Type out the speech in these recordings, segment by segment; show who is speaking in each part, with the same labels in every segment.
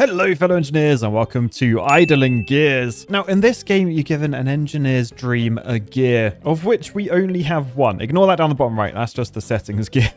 Speaker 1: Hello fellow engineers and welcome to Idling Gears. Now in this game you're given an engineer's dream, a gear, of which we only have one. Ignore that down the bottom right, that's just the settings gear.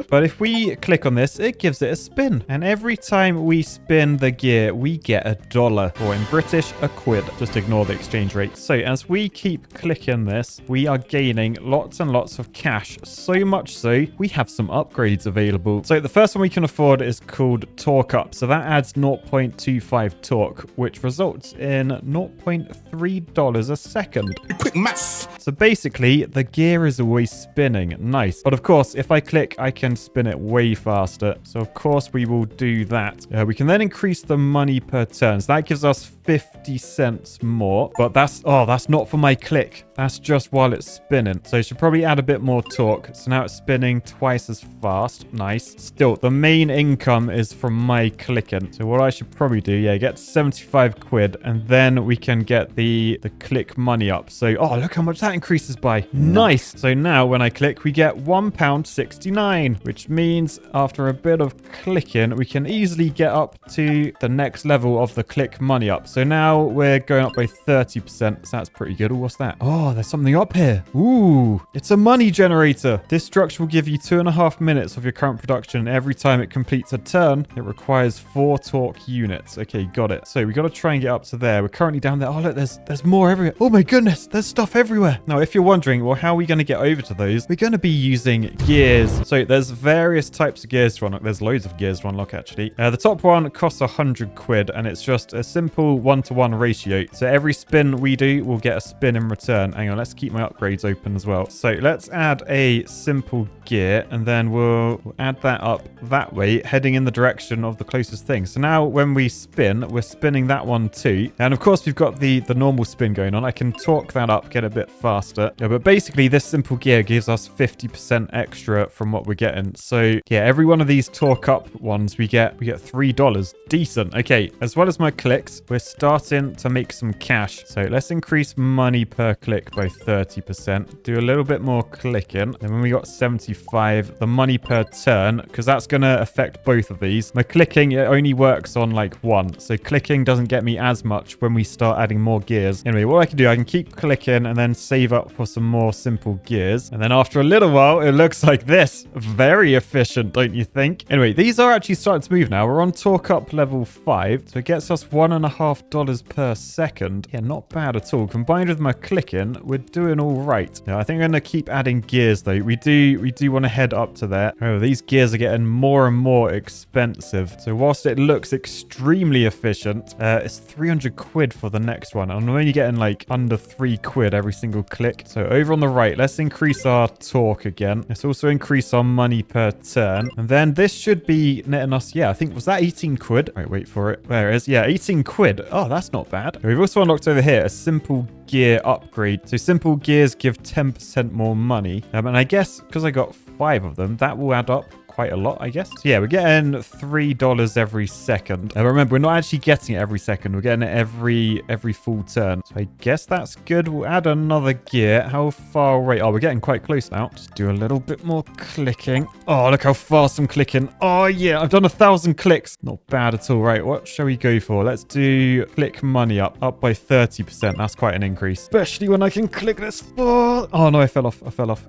Speaker 1: But if we click on this, it gives it a spin. And every time we spin the gear, we get $1, or in British, a quid. Just ignore the exchange rate. So as we keep clicking this, we are gaining lots and lots of cash. So much so, we have some upgrades available. So the first one we can afford is called Torque Up. So that adds 0.25 torque, which results in $0.3 a second.
Speaker 2: Quick maths.
Speaker 1: So basically, the gear is always spinning. Nice. But of course, if I click, I can spin it way faster. So of course we will do that. We can then increase the money per turn. So that gives us 50 cents more. But that's not for my click. That's just while it's spinning. So you should probably add a bit more torque. So now it's spinning twice as fast. Nice. Still, the main income is from my clicking. So what I should probably do, get 75 quid. And then we can get the click money up. So, look how much that increases by. Nice. So now when I click, we get £1.69, which means after a bit of clicking, we can easily get up to the next level of the click money up. So now we're going up by 30%. So that's pretty good. What's that? There's something up here. Ooh, it's a money generator. This structure will give you 2.5 minutes of your current production. Every time it completes a turn, it requires 4 torque units. Okay, got it. So we got to try and get up to there. We're currently down there. Oh, look, there's more everywhere. Oh my goodness, there's stuff everywhere. Now, if you're wondering, well, how are we going to get over to those? We're going to be using gears. So there's various types of gears to unlock. There's loads of gears to unlock, actually. The top one costs 100 quid, and it's just a simple 1-to-1 ratio. So every spin we do, we'll get a spin in return. Hang on, let's keep my upgrades open as well. So let's add a simple gear, and then we'll add that up that way, heading in the direction of the closest thing. So now when we spin, we're spinning that one too. And of course, we've got the normal spin going on. I can torque that up, get a bit faster. But basically, this simple gear gives us 50% extra from what we're getting. So every one of these torque up ones, we get $3. Decent. Okay, as well as my clicks, we're starting to make some cash. So let's increase money per click by 30%. Do a little bit more clicking. And when we got 75, the money per turn, because that's going to affect both of these. My clicking, it only works on like one. So clicking doesn't get me as much when we start adding more gears. Anyway, what I can do, I can keep clicking and then save up for some more simple gears. And then after a little while, it looks like this. Very efficient, don't you think? Anyway, these are actually starting to move now. We're on torque up level 5. So it gets us $1.50 per second. Yeah, not bad at all. Combined with my clicking, we're doing all right. Now, I think I'm going to keep adding gears though. We do want to head up to there. Oh, these gears are getting more and more expensive. So whilst it looks extremely efficient, it's 300 quid for the next one. I'm only getting like under 3 quid every single click. So over on the right, let's increase our torque again. Let's also increase our money per turn. And then this should be netting us, I think, was that 18 quid? All right, wait for it. There it is. Yeah, 18 quid. Oh, that's not bad. We've also unlocked over here a simple gear upgrade. So simple gears give 10% more money. And I guess because I got 5 of them, that will add up quite a lot, I guess. So we're getting $3 every second. And remember, we're not actually getting it every second. We're getting it every full turn. So I guess that's good. We'll add another gear. How far away? Oh, we're getting quite close now. Just do a little bit more clicking. Oh, look how fast I'm clicking. Oh, yeah, I've done 1,000 clicks. Not bad at all. Right, what shall we go for? Let's do click money up by 30%. That's quite an increase. Especially when I can click this fast. Oh, no, I fell off.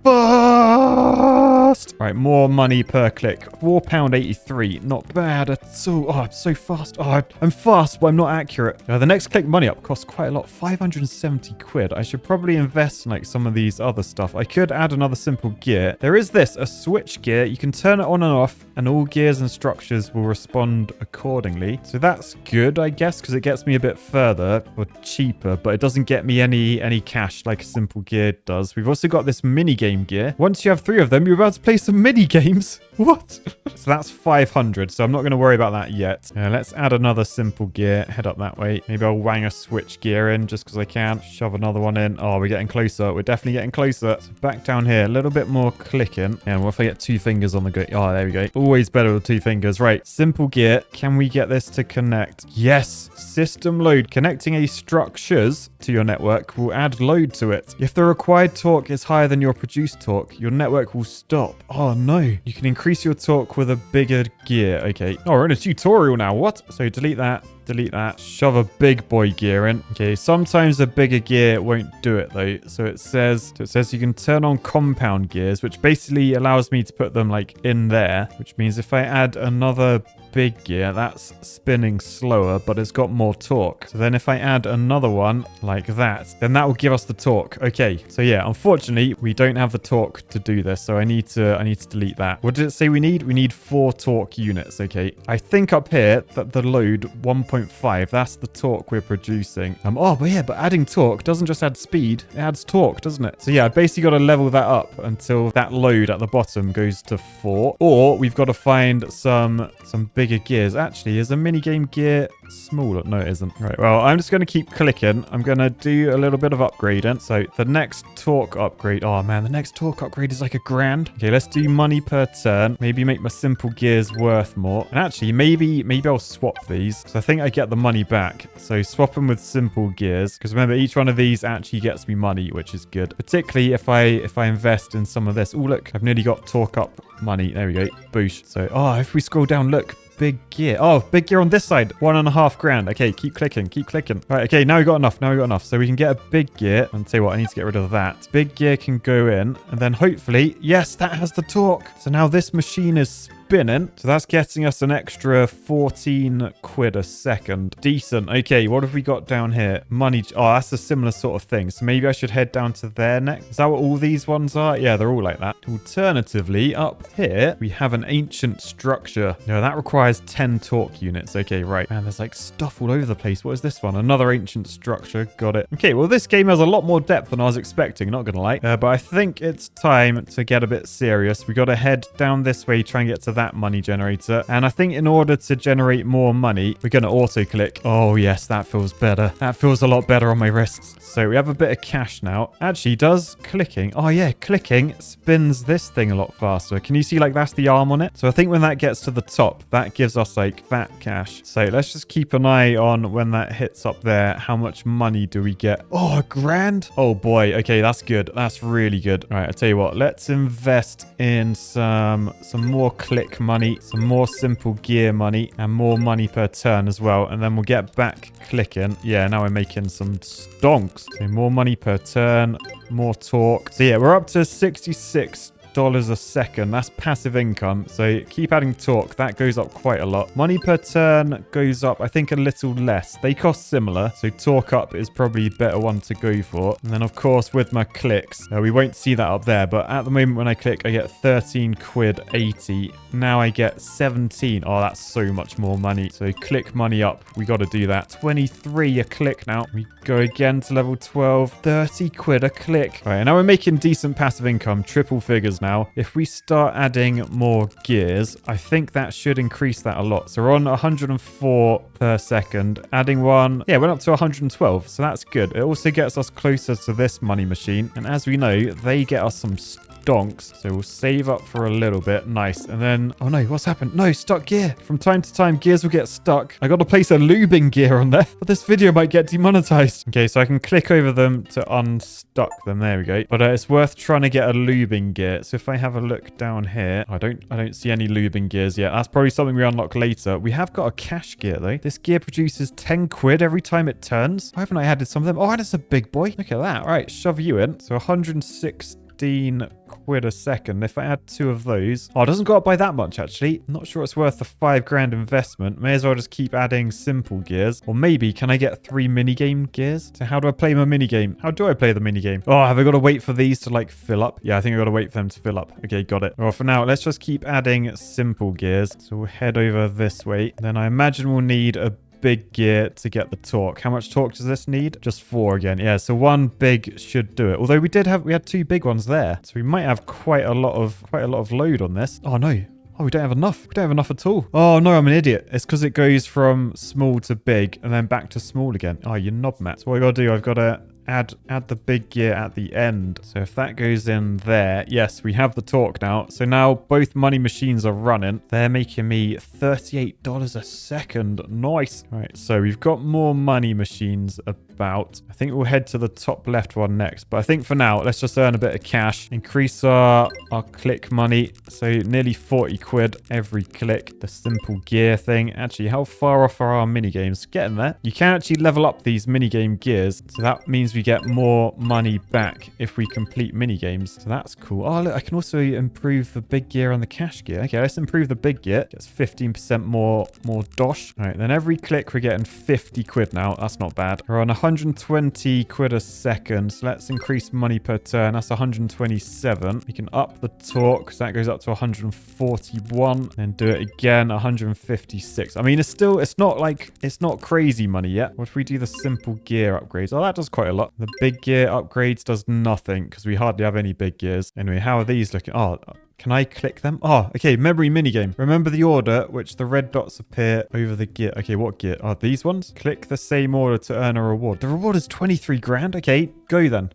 Speaker 1: Fast. Right, more money per click. £4.83. Not bad at all. Oh, I'm so fast. Oh, I'm fast, but I'm not accurate. The next click money up costs quite a lot. 570 quid. I should probably invest in like some of these other stuff. I could add another simple gear. There is this, a switch gear. You can turn it on and off, and all gears and structures will respond accordingly. So that's good, I guess, because it gets me a bit further or cheaper, but it doesn't get me any cash like a simple gear does. We've also got this mini game gear. Once you have 3 of them, you're about to play some mini games. What? So that's 500. So I'm not going to worry about that yet. Let's add another simple gear. Head up that way. Maybe I'll wang a switch gear in just because I can. Shove another one in. Oh, we're getting closer. We're definitely getting closer. So back down here. A little bit more clicking. And what if I get 2 fingers on the go? Oh, there we go. Always better with 2 fingers. Right. Simple gear. Can we get this to connect? Yes. System load. Connecting a structures to your network will add load to it. If the required torque is higher than your produced torque, your network will stop. Oh, no. You can increase increase your torque with a bigger gear. Okay. Oh, we're in a tutorial now. What? So delete that. Delete that. Shove a big boy gear in. Okay, sometimes a bigger gear won't do it though. So it says you can turn on compound gears, which basically allows me to put them like in there, which means if I add another big gear, that's spinning slower, but it's got more torque. So then if I add another one like that, then that will give us the torque. Okay, so yeah, unfortunately, we don't have the torque to do this, so I need to delete that. What did it say we need? We need 4 torque units. Okay, I think up here that the load 1.5, that's the torque we're producing. But adding torque doesn't just add speed, it adds torque, doesn't it? So yeah, I basically got to level that up until that load at the bottom goes to 4, or we've got to find some bigger gears. Actually, is a minigame gear smaller? No, it isn't. Right, well, I'm just going to keep clicking. I'm going to do a little bit of upgrading. So the next torque upgrade, oh man, the next torque upgrade is like $1,000. Okay, let's do money per turn. Maybe make my simple gears worth more. And actually, maybe I'll swap these. So I think I get the money back. So swap them with simple gears. Because remember, each one of these actually gets me money, which is good. Particularly if I invest in some of this. Oh, look, I've nearly got torque up money. There we go. Boosh. So, if we scroll down, look. Big gear. Oh, big gear on this side. $1,500. Okay, keep clicking. Keep clicking. All right, okay, now we got enough. So we can get a big gear. And tell you what, I need to get rid of that. Big gear can go in. And then hopefully, yes, that has the torque. So now this machine is spinning. So that's getting us an extra 14 quid a second. Decent. Okay, what have we got down here? Money. Oh, that's a similar sort of thing. So maybe I should head down to there next. Is that what all these ones are? Yeah, they're all like that. Alternatively, up here, we have an ancient structure. No, that requires 10 torque units. Okay, right. Man, there's like stuff all over the place. What is this one? Another ancient structure. Got it. Okay, well, this game has a lot more depth than I was expecting. Not gonna lie. But I think it's time to get a bit serious. We got to head down this way, try and get to that money generator. And I think in order to generate more money, we're going to auto click. Oh yes, that feels better. That feels a lot better on my wrists. So we have a bit of cash now. Actually, does clicking, oh yeah, clicking spins this thing a lot faster. Can you see like that's the arm on it? So I think when that gets to the top, that gives us like that cash. So let's just keep an eye on when that hits up there. How much money do we get? Oh, $1,000. Oh boy. Okay, that's good. That's really good. All right, I'll tell you what, let's invest in some more click money, some more simple gear money, and more money per turn as well. And then we'll get back clicking. Yeah, now we're making some stonks. So more money per turn, more torque. So yeah, we're up to $66 a second. That's passive income. So keep adding torque. That goes up quite a lot. Money per turn goes up, I think, a little less. They cost similar. So torque up is probably a better one to go for. And then, of course, with my clicks, we won't see that up there. But at the moment when I click, I get 13 quid 80. Now I get 17. Oh, that's so much more money. So click money up. We got to do that. 23 a click now. We go again to level 12. 30 quid a click. All right, now we're making decent passive income. Triple figures now. If we start adding more gears, I think that should increase that a lot. So we're on 104 per second. Adding one. Yeah, we're up to 112. So that's good. It also gets us closer to this money machine. And as we know, they get us some donks. So we'll save up for a little bit. Nice. And then, oh no, what's happened? No, stuck gear. From time to time, gears will get stuck. I got to place a lubing gear on there, but this video might get demonetized. Okay, so I can click over them to unstuck them. There we go. But it's worth trying to get a lubing gear. So if I have a look down here, I don't see any lubing gears yet. That's probably something we unlock later. We have got a cash gear though. This gear produces 10 quid every time it turns. Why haven't I added some of them? Oh, and it's a big boy. Look at that. All right, shove you in. So 116 quid a second. If I add 2 of those, it doesn't go up by that much actually. I'm not sure it's worth the $5,000 investment. May as well just keep adding simple gears. Or maybe can I get 3 minigame gears? So how do I play my minigame? How do I play the minigame? Oh, have I got to wait for these to like fill up? Yeah, I think I got to wait for them to fill up. Okay, got it. Well, for now, let's just keep adding simple gears. So we'll head over this way. Then I imagine we'll need a big gear to get the torque. How much torque does this need? Just 4 again. Yeah, so 1 big should do it. Although we had 2 big ones there. So we might have quite a lot of load on this. Oh no. Oh, we don't have enough. We don't have enough at all. Oh no, I'm an idiot. It's because it goes from small to big and then back to small again. Oh, you knobmat. So what I gotta do, I've got to add the big gear at the end. So if that goes in there, yes, we have the torque now. So now both money machines are running. They're making me $38 a second. Nice. All right, so we've got more money machines about. I think we'll head to the top left one next. But I think for now, let's just earn a bit of cash. Increase our click money. So nearly 40 quid every click. The simple gear thing. Actually, how far off are our mini games? Getting there. You can actually level up these mini game gears. So that means we get more money back if we complete mini games. So that's cool. Oh, look, I can also improve the big gear and the cash gear. Okay, let's improve the big gear. Gets 15% more dosh. All right, then every click we're getting 50 quid now. That's not bad. We're on 120 quid a second. So let's increase money per turn. That's 127. We can up the torque because that goes up to 141. Then do it again, 156. I mean, it's not crazy money yet. What if we do the simple gear upgrades? Oh, that does quite a lot. The big gear upgrades does nothing because we hardly have any big gears. Anyway, how are these looking? Oh, can I click them? Oh, okay. Memory minigame. Remember the order which the red dots appear over the gear. Okay, what gear? Oh, these ones? Click the same order to earn a reward. The reward is 23 grand. Okay, go then.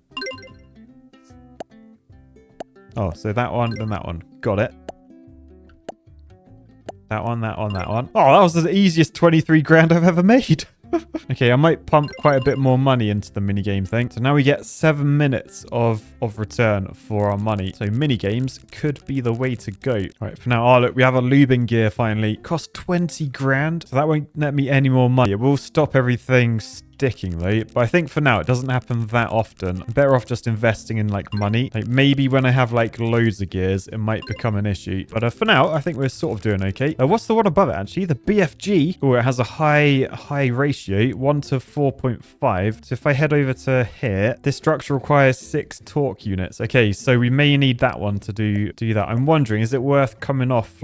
Speaker 1: Oh, so that one, then that one. Got it. That one, that one, that one. Oh, that was the easiest 23 grand I've ever made. Okay, I might pump quite a bit more money into the minigame thing. So now we get 7 minutes of return for our money. So minigames could be the way to go. All right, for now, oh, look, we have a lubing gear finally. Cost 20 grand. So that won't net me any more money. It will stop everything sticking though, but I think for now it doesn't happen that often. I'm better off just investing in like money. Like maybe when I have like loads of gears it might become an issue, but for now I think we're sort of doing okay. What's the one above it actually? The BFG. Oh, it has a high ratio, 1 to 4.5. So if I head over to here, this structure requires 6 torque units. Okay, so we may need that one to do that. I'm wondering, is it worth coming off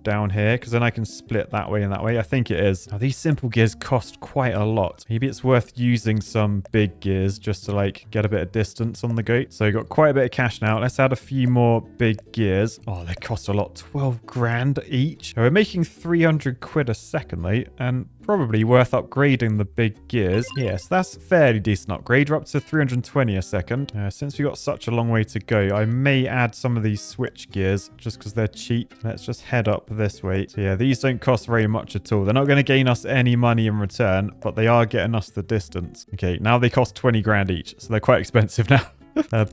Speaker 1: down here, because then I can split that way and that way? I think it is. Now, these simple gears cost quite a lot. Maybe it's worth using some big gears just to like get a bit of distance on the goat. So got quite a bit of cash now. Let's add a few more big gears. Oh, they cost a lot. 12 grand each. So we're making 300 quid a second though, and probably worth upgrading the big gears. Yes, that's a fairly decent upgrade. We're up to 320 a second. Since we got such a long way to go, I may add some of these switch gears just because they're cheap. Let's just head up this way. So yeah, these don't cost very much at all. They're not going to gain us any money in return, but they are getting us the distance. Okay, now they cost 20 grand each, so they're quite expensive now.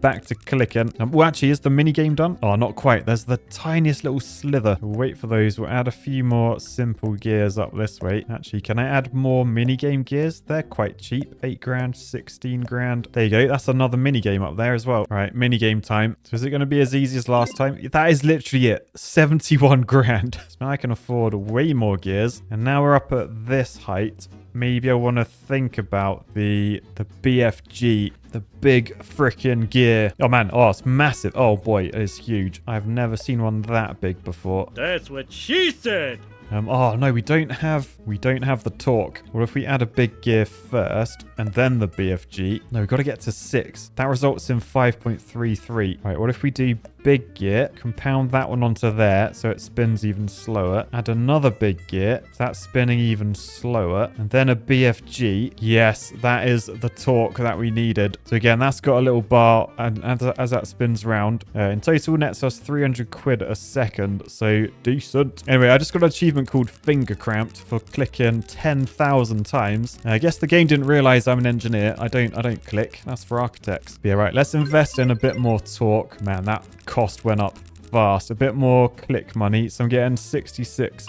Speaker 1: Back to clicking. Well, actually, is the mini game done? Oh, not quite. There's the tiniest little slither. We'll wait for those. We'll add a few more simple gears up this way. Actually, can I add more mini game gears? They're quite cheap. 8 grand, 16 grand. There you go. That's another mini game up there as well. All right, mini game time. So is it going to be as easy as last time? That is literally it. 71 grand. So now I can afford way more gears. And now we're up at this height. Maybe I want to think about the BFG, the big freaking gear. Oh man, oh, it's massive. Oh boy, it is huge. I've never seen one that big before.
Speaker 2: That's what she said.
Speaker 1: Oh no, we don't have the torque. What if we add a big gear first and then the BFG? No, we've got to get to 6. That results in 5.33. Right, what if we do big gear, compound that one onto there so it spins even slower, add another big gear, so that's spinning even slower, and then a BFG. Yes, that is the torque that we needed. So again, that's got a little bar, and as that spins round, in total nets us 300 quid a second, so decent. Anyway, I just got an achievement called Finger Cramped for clicking 10,000 times. I guess the game didn't realize I'm an engineer. I don't click. That's for architects. But yeah, right, let's invest in a bit more torque. Man, that cost went up fast. A bit more click money. So I'm getting 66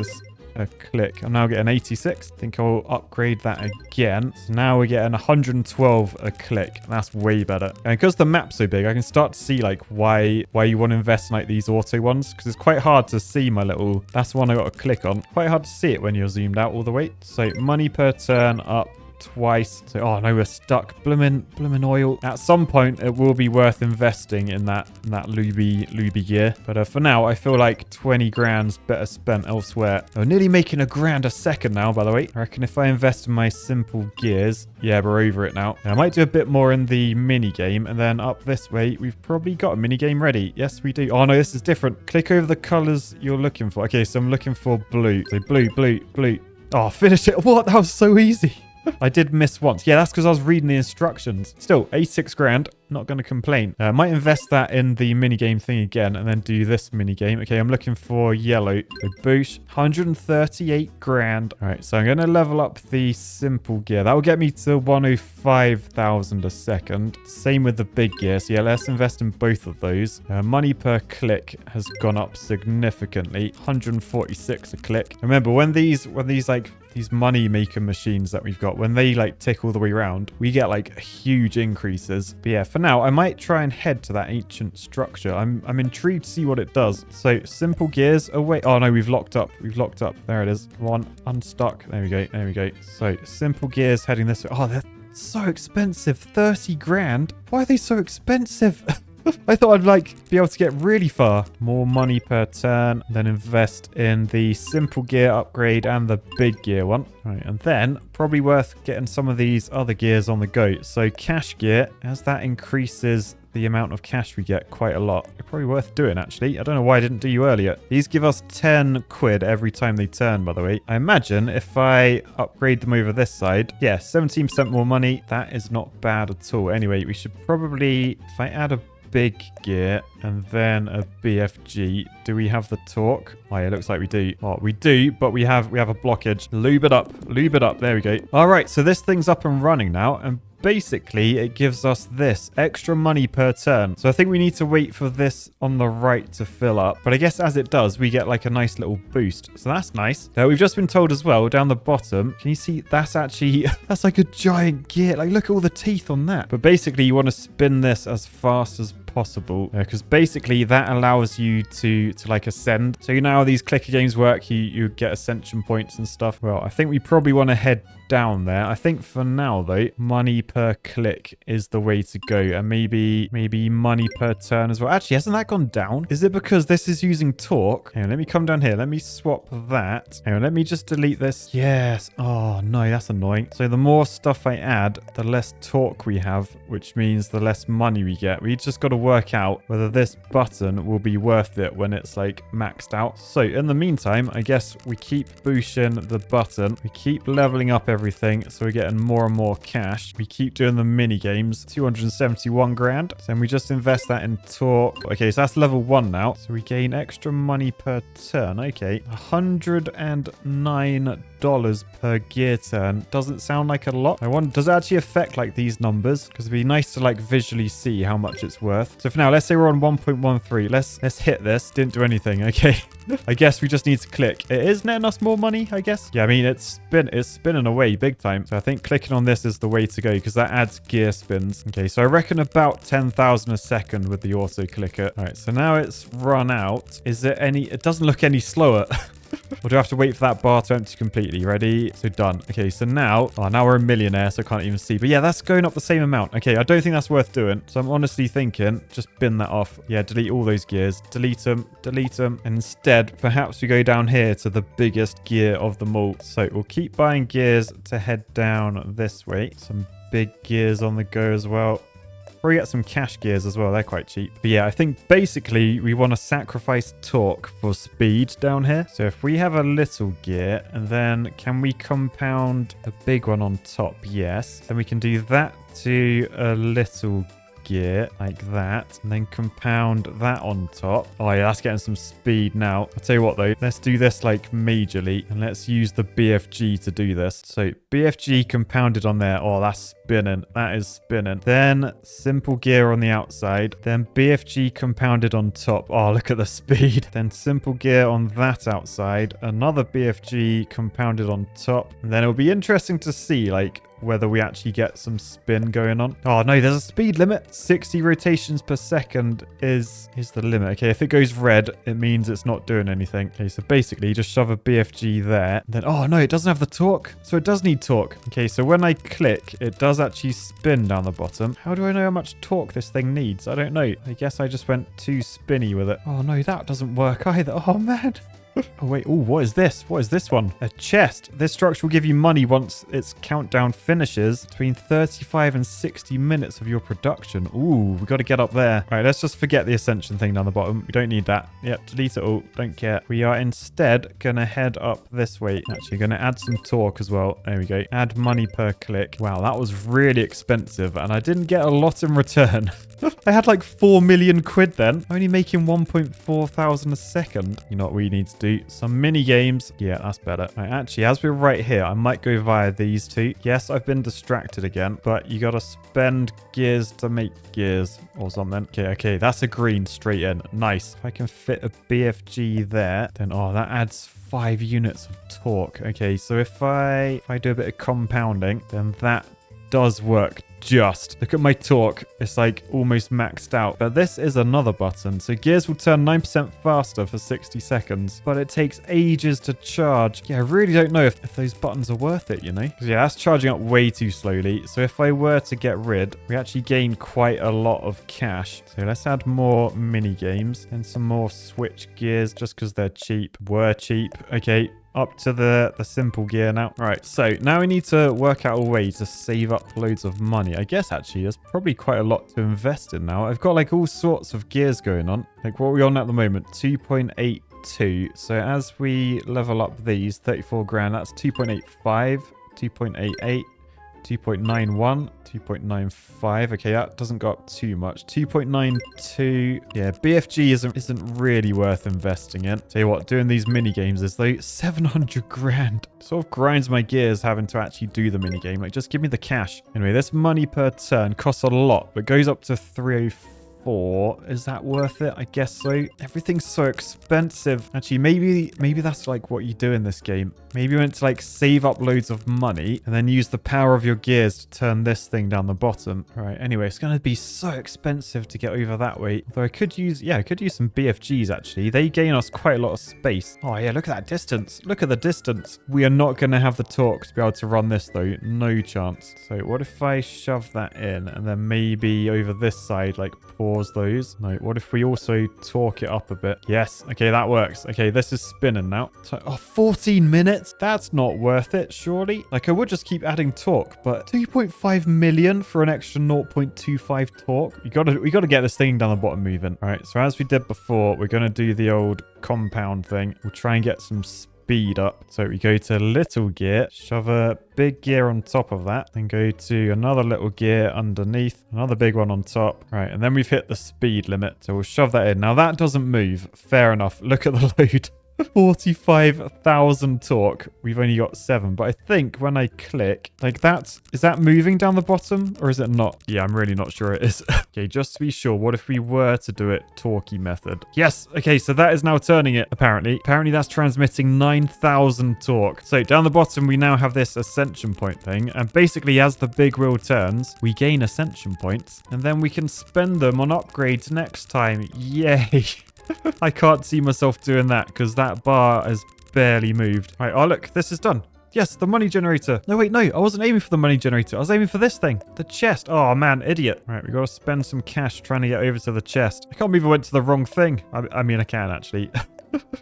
Speaker 1: a click. I'm now getting 86. I think I'll upgrade that again. So now we're getting 112 a click. That's way better. And because the map's so big, I can start to see like why you want to invest in like these auto ones, because it's quite hard to see my little, that's the one I got to click on. Quite hard to see it when you're zoomed out all the way. So money per turn up twice. So, oh no, we're stuck. Bloomin' oil. At some point, it will be worth investing in that luby gear. But for now, I feel like 20 grand's better spent elsewhere. Oh, nearly making $1 grand a second now, by the way. I reckon if I invest in my simple gears, yeah, we're over it now. I might do a bit more in the mini game, and then up this way, we've probably got a mini game ready. Yes, we do. Oh no, this is different. Click over the colors you're looking for. Okay, so I'm looking for blue. So blue. Oh, finish it. What? That was so easy. I did miss once. Yeah, that's because I was reading the instructions. Still, 86 grand. Not going to complain. Might invest that in the minigame thing again and then do this minigame. Okay, I'm looking for yellow. So boost, 138 grand. All right, so I'm going to level up the simple gear. That will get me to 105,000 a second. Same with the big gear. So yeah, let's invest in both of those. Money per click has gone up significantly. 146 a click. Remember, when these like these money maker machines that we've got, when they like tick all the way around, we get like huge increases. But yeah, for now, I might try and head to that ancient structure. I'm intrigued to see what it does. So simple gears away. Oh no, we've locked up. We've locked up. There it is. Come on, unstuck. There we go. There we go. So simple gears heading this way. Oh, they're so expensive. 30 grand. Why are they so expensive? I thought I'd like be able to get really far. More money per turn, then invest in the simple gear upgrade and the big gear one. All right, and then probably worth getting some of these other gears on the go. So cash gear, as that increases the amount of cash we get quite a lot. It's probably worth doing, actually. I don't know why I didn't do you earlier. These give us 10 quid every time they turn, by the way. I imagine if I upgrade them over this side, yeah, 17% more money. That is not bad at all. Anyway, we should probably, if I add a big gear and then a BFG. Do we have the torque? Oh, yeah, it looks like we do. Oh, we do, but we have a blockage. Lube it up. Lube it up. There we go. All right, so this thing's up and running now, and basically it gives us this extra money per turn. So I think we need to wait for this on the right to fill up, but I guess as it does, we get like a nice little boost. So that's nice. Now we've just been told as well down the bottom, can you see that's actually that's like a giant gear. Like look at all the teeth on that. But basically you want to spin this as fast as possible because basically that allows you to like ascend. So you know how these clicker games work, you get ascension points and stuff. Well, I think we probably want to head down there. I think for now though, money per click is the way to go, and maybe money per turn as well. Actually, hasn't that gone down? Is it because this is using torque? Hang on, let me come down here. Let me swap that. Hang on, let me just delete this. Yes. Oh no, that's annoying. So the more stuff I add, the less torque we have, which means the less money we get. We just got to work out whether this button will be worth it when it's like maxed out. So in the meantime, I guess we keep boosting the button. We keep leveling up everything, so we're getting more and more cash. We keep doing the mini games. 271 grand. So then we just invest that in torque. Okay, so that's level 1 now. So we gain extra money per turn. Okay, $109 per gear turn. Doesn't sound like a lot. I wonder, does it actually affect like these numbers? Because it'd be nice to like visually see how much it's worth. So for now, let's say we're on 1.13. Let's hit this. Didn't do anything. Okay. I guess we just need to click. It is netting us more money, I guess. Yeah, I mean, it's spinning away big time. So I think clicking on this is the way to go because that adds gear spins. Okay, so I reckon about 10,000 a second with the auto clicker. All right, so now it's run out. Is there any... It doesn't look any slower. Or do I have to wait for that bar to empty completely? Ready? So done. Okay, so now... Oh, now we're a millionaire, so I can't even see. But yeah, that's going up the same amount. Okay, I don't think that's worth doing. So I'm honestly thinking, just bin that off. Yeah, delete all those gears. Delete them. Delete them. And instead, perhaps we go down here to the biggest gear of them all. So we'll keep buying gears to head down this way. Some big gears on the go as well. Probably get some cash gears as well. They're quite cheap. But yeah, I think basically we want to sacrifice torque for speed down here. So if we have a little gear, and then can we compound a big one on top? Yes. Then we can do that to a little gear like that, and then compound that on top. Oh yeah, that's getting some speed now. I'll tell you what though, let's do this like majorly, and let's use the BFG to do this. So BFG compounded on there. Oh, that's spinning. That is spinning. Then simple gear on the outside, then BFG compounded on top. Oh, look at the speed. Then simple gear on that outside, another BFG compounded on top, and then it'll be interesting to see like whether we actually get some spin going on. Oh no, there's a speed limit. 60 rotations per second is the limit. Okay, if it goes red, it means it's not doing anything. Okay, so basically just shove a BFG there. Then, oh no, it doesn't have the torque. So it does need torque. Okay, so when I click, it does actually spin down the bottom. How do I know how much torque this thing needs? I don't know. I guess I just went too spinny with it. Oh no, that doesn't work either. Oh man. Oh, wait. Oh, what is this? What is this one? A chest. This structure will give you money once its countdown finishes between 35 and 60 minutes of your production. Ooh, we got to get up there. All right, let's just forget the ascension thing down the bottom. We don't need that. Yep, delete it all. Don't care. We are instead going to head up this way. Actually, going to add some torque as well. There we go. Add money per click. Wow, that was really expensive, and I didn't get a lot in return. I had like 4 million quid then. Only making 1.4 thousand a second. You know what we need to do? Some mini games. Yeah, that's better. Right, actually, as we're right here, I might go via these two. Yes, I've been distracted again, but you got to spend gears to make gears or something. Okay, that's a green straight in. Nice. If I can fit a BFG there, then, oh, that adds 5 units of torque. Okay, so if I do a bit of compounding, then that does work. Just look at my torque. It's like almost maxed out. But this is another button. So gears will turn 9% faster for 60 seconds. But it takes ages to charge. Yeah, I really don't know if those buttons are worth it, you know? 'Cause yeah, that's charging up way too slowly. So if I were to get rid, we actually gain quite a lot of cash. So let's add more mini games and some more switch gears just because they're cheap. Were cheap. Okay. Up to the simple gear now. Right, so now we need to work out a way to save up loads of money. I guess actually there's probably quite a lot to invest in now. I've got like all sorts of gears going on. Like what are we on at the moment? 2.82. So as we level up these, 34 grand, that's 2.85, 2.88. 2.91, 2.95. Okay, that doesn't go up too much. 2.92. Yeah, BFG isn't really worth investing in. Tell you what, doing these mini games is though 700 grand. Sort of grinds my gears having to actually do the mini game. Like, just give me the cash. Anyway, this money per turn costs a lot, but goes up to 304. Is that worth it? I guess so. Everything's so expensive. Actually, maybe that's like what you do in this game. Maybe you want to like save up loads of money and then use the power of your gears to turn this thing down the bottom. All right. Anyway, it's going to be so expensive to get over that way. Although I could use some BFGs actually. They gain us quite a lot of space. Oh yeah, look at that distance. Look at the distance. We are not going to have the torque to be able to run this though. No chance. So what if I shove that in and then maybe over this side, like pause those? No, what if we also torque it up a bit? Yes. Okay, that works. Okay, this is spinning now. So, 14 minutes? That's not worth it, surely. Like, I would just keep adding torque, but 2.5 million for an extra 0.25 torque. We gotta get this thing down the bottom moving. All right, so as we did before, we're gonna do the old compound thing. We'll try and get some speed up. So we go to little gear, shove a big gear on top of that, then go to another little gear underneath, another big one on top. Right, and then we've hit the speed limit. So we'll shove that in. Now that doesn't move. Fair enough. Look at the load. 45,000 torque. We've only got 7, but I think when I click, like is that moving down the bottom or is it not? Yeah, I'm really not sure it is. Okay, just to be sure, what if we were to do it torquey method? Yes. Okay, so that is now turning it, apparently. Apparently that's transmitting 9,000 torque. So down the bottom, we now have this ascension point thing. And basically, as the big wheel turns, we gain ascension points. And then we can spend them on upgrades next time. Yay. I can't see myself doing that because that bar has barely moved. Right, oh look, this is done. Yes, the money generator. No, wait, no, I wasn't aiming for the money generator. I was aiming for this thing, the chest. Oh man, idiot. Right, we got to spend some cash trying to get over to the chest. I can't believe I went to the wrong thing. I mean, I can actually.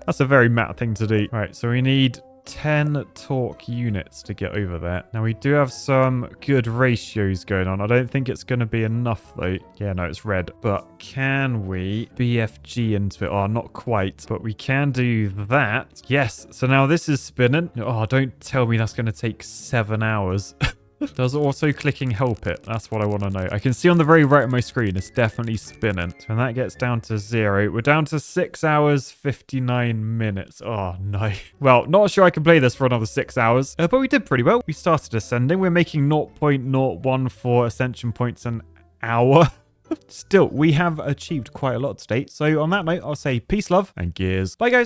Speaker 1: That's a very Matt thing to do. Right, so we need 10 torque units to get over there. Now we do have some good ratios going on. I don't think it's going to be enough though. Yeah, no, it's red. But can we BFG into it? Oh, not quite. But we can do that. Yes. So now this is spinning. Oh, don't tell me that's going to take 7 hours. Does auto clicking help it? That's what I want to know. I can see on the very right of my screen, it's definitely spinning. So when that gets down to 0, we're down to 6 hours, 59 minutes. Oh, no. Well, not sure I can play this for another 6 hours, but we did pretty well. We started ascending. We're making 0.014 ascension points an hour. Still, we have achieved quite a lot today. So on that note, I'll say peace, love, and gears. Bye, guys.